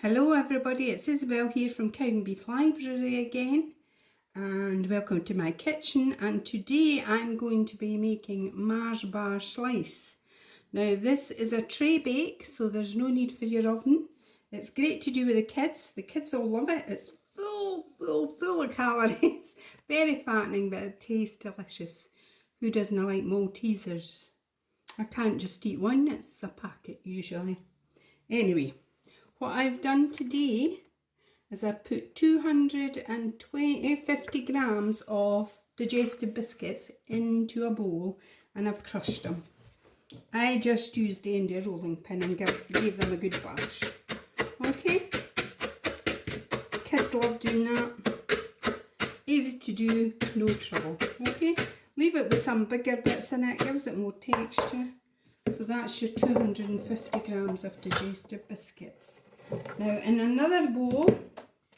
Hello everybody, it's Isobel here from Cowdenbeath Library again, and welcome to my kitchen. And today I'm going to be making Malteaser Slice. Now this is a tray bake, so there's no need for your oven. It's great to do with the kids will love it. It's full of calories, very fattening, but it tastes delicious. Who doesn't like Maltesers? I can't just eat one, it's a packet usually. Anyway, what I've done today is I put 250 grams of digestive biscuits into a bowl and I've crushed them. I just used the end of a rolling pin and gave them a good bash. Okay, kids love doing that. Easy to do, no trouble. Okay, leave it with some bigger bits in it, gives it more texture. So that's your 250 grams of digestive biscuits. Now in another bowl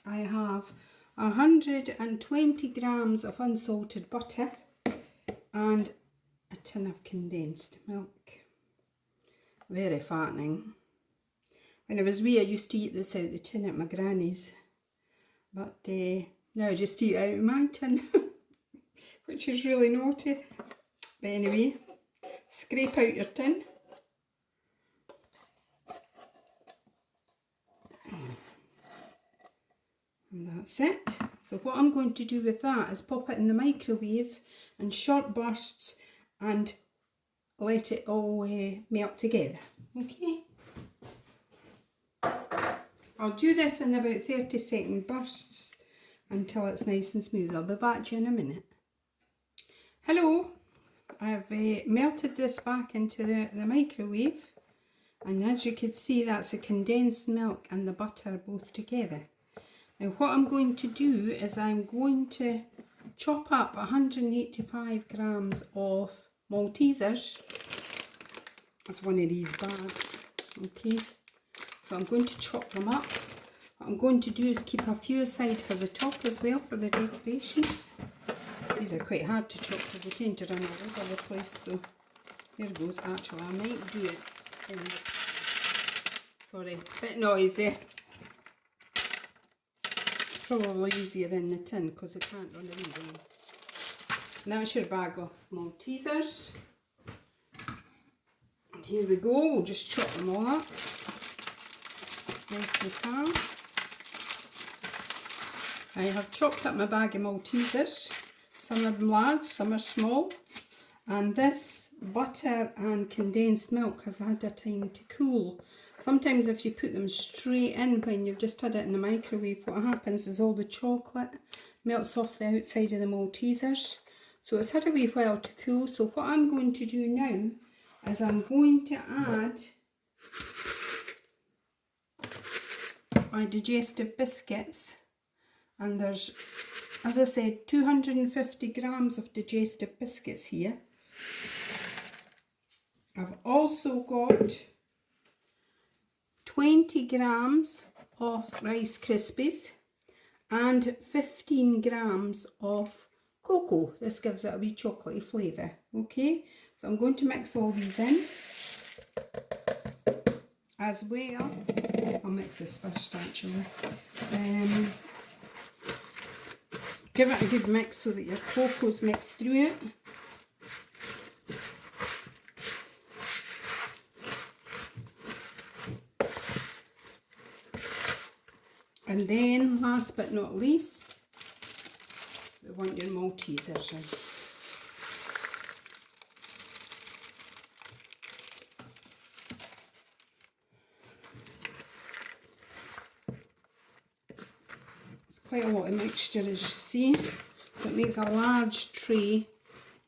I have 120 grams of unsalted butter and a tin of condensed milk. Very fattening. When I was wee I used to eat this out the tin at my granny's, but now I just eat it out of my tin, which is really naughty. But anyway, scrape out your tin. And that's it. So what I'm going to do with that is pop it in the microwave in short bursts and let it all melt together. Okay. I'll do this in about 30-second bursts until it's nice and smooth. I'll be back to you in a minute. Hello. I've melted this back into the microwave, and as you can see that's the condensed milk and the butter both together. Now what I'm going to do is I'm going to chop up 185 grams of Maltesers. That's one of these bags. Okay, so I'm going to chop them up. What I'm going to do is keep a few aside for the top as well, for the decorations. These are quite hard to chop because they tend to run all over the place, so there goes. Actually I might do it in the... Sorry, a bit noisy. Probably easier in the tin because I can't run around. That's your bag of Maltesers. And here we go, we'll just chop them all up. Nice and calm. I have chopped up my bag of Maltesers. Some are large, some are small. And this butter and condensed milk has had a time to cool. Sometimes if you put them straight in when you've just had it in the microwave, what happens is all the chocolate melts off the outside of the Maltesers. So it's had a wee while to cool. So what I'm going to do now is I'm going to add my digestive biscuits. And there's, as I said, 250 grams of digestive biscuits here. I've also got 20 grams of Rice Krispies and 15 grams of cocoa. This gives it a wee chocolatey flavour. Okay, so I'm going to mix all these in as well. I'll mix this first actually. Give it a good mix so that your cocoa's mixed through it. And then, last but not least, we want your Maltesers in. It's quite a lot of mixture, as you see, so it makes a large tray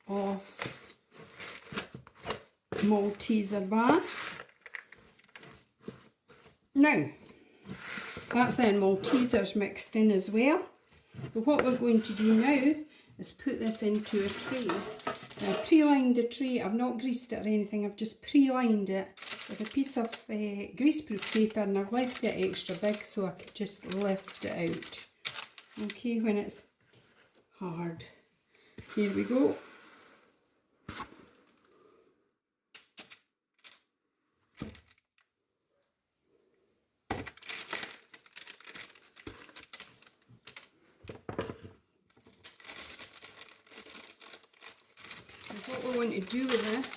of Malteser bar. Now, that's then Maltesers mixed in as well. But what we're going to do now is put this into a tray. Now, I've pre-lined the tray. I've not greased it or anything. I've just pre-lined it with a piece of greaseproof paper, and I've left it extra big so I could just lift it out. Okay, when it's hard. Here we go. What we want to do with this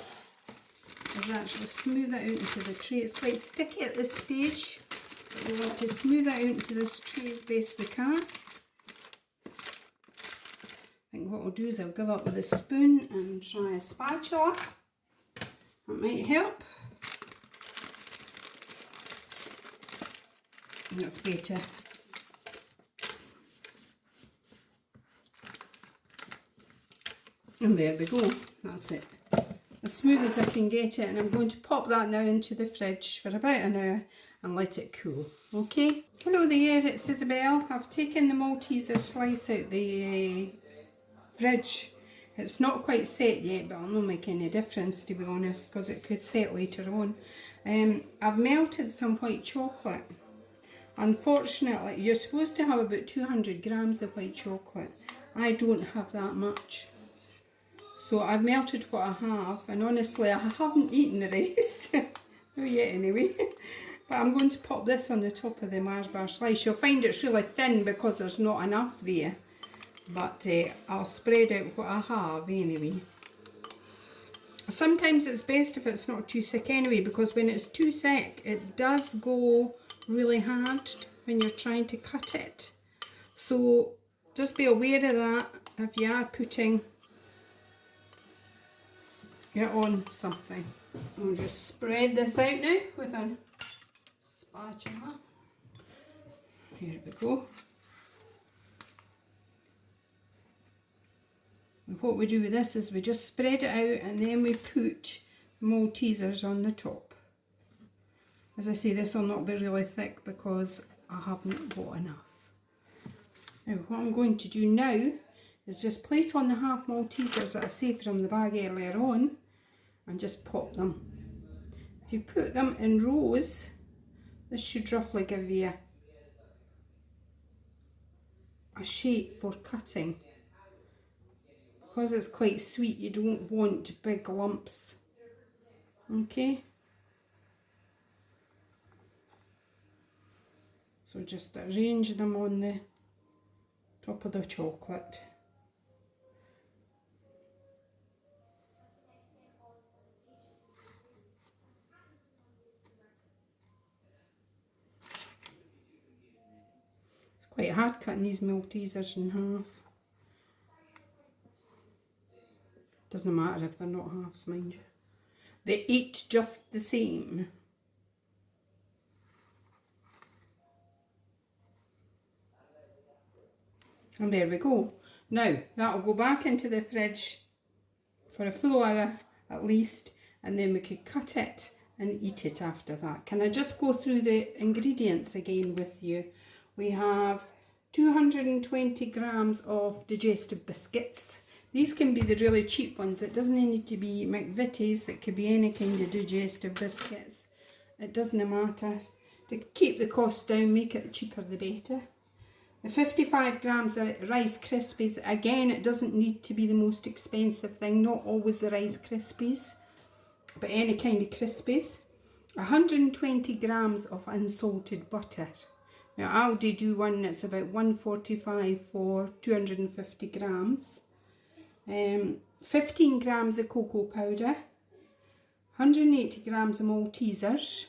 is actually smooth it out into the tray. It's quite sticky at this stage, but we want to smooth it out into this tray as best we can. I think what I'll do is I'll give up with a spoon and try a spatula. That might help. That's better. And there we go, that's it. As smooth as I can get it, and I'm going to pop that now into the fridge for about an hour and let it cool, okay? Hello there, it's Isobel. I've taken the Malteaser Slice out the fridge. It's not quite set yet, but it'll not make any difference, to be honest, because it could set later on. I've melted some white chocolate. Unfortunately, you're supposed to have about 200 grams of white chocolate. I don't have that much. So I've melted what I have, and honestly I haven't eaten the rest. Not yet anyway. But I'm going to pop this on the top of the Mars bar slice. You'll find it's really thin because there's not enough there. But I'll spread out what I have anyway. Sometimes it's best if it's not too thick anyway, because when it's too thick it does go really hard when you're trying to cut it. So just be aware of that if you are putting it on something. I'll just spread this out now with a spatula. Here we go. And what we do with this is we just spread it out and then we put Maltesers on the top. As I say, this will not be really thick because I haven't got enough. Now what I'm going to do now is just place on the half Maltesers that I saved from the bag earlier on and just pop them. If you put them in rows, this should roughly give you a shape for cutting. Because it's quite sweet, you don't want big lumps. Okay? So just arrange them on the top of the chocolate. It's quite hard cutting these Maltesers in half. Doesn't matter if they're not halves, mind you. They eat just the same. And there we go. Now, that'll go back into the fridge for a full hour at least, and then we could cut it and eat it after that. Can I just go through the ingredients again with you? We have 220 grams of digestive biscuits. These can be the really cheap ones. It doesn't need to be McVitie's. It could be any kind of digestive biscuits. It doesn't matter. To keep the cost down, make it cheaper the better. The 55 grams of Rice Krispies. Again, it doesn't need to be the most expensive thing. Not always the Rice Krispies, but any kind of Krispies. 120 grams of unsalted butter. Now, Aldi do one that's about $1.45 for 250 grams. 15 grams of cocoa powder, 180 grams of Maltesers,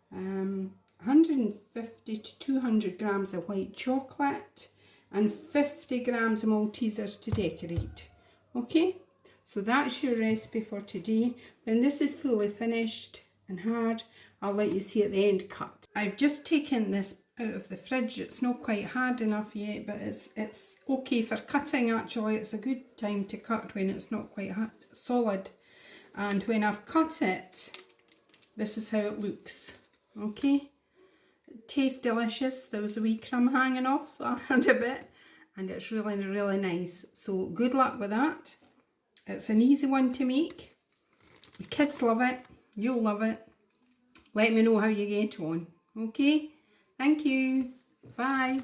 150 to 200 grams of white chocolate, and 50 grams of Maltesers to decorate. Okay, so that's your recipe for today. When this is fully finished and hard, I'll let you see at the end cut. I've just taken this out of the fridge. It's not quite hard enough yet, but it's okay for cutting. Actually, it's a good time to cut when it's not quite solid. And when I've cut it, this is how it looks. Okay, it tastes delicious. There was a wee crumb hanging off, so I had a bit, and it's really, really nice. So good luck with that. It's an easy one to make. The kids love it. You'll love it. Let me know how you get on. Okay. Thank you. Bye.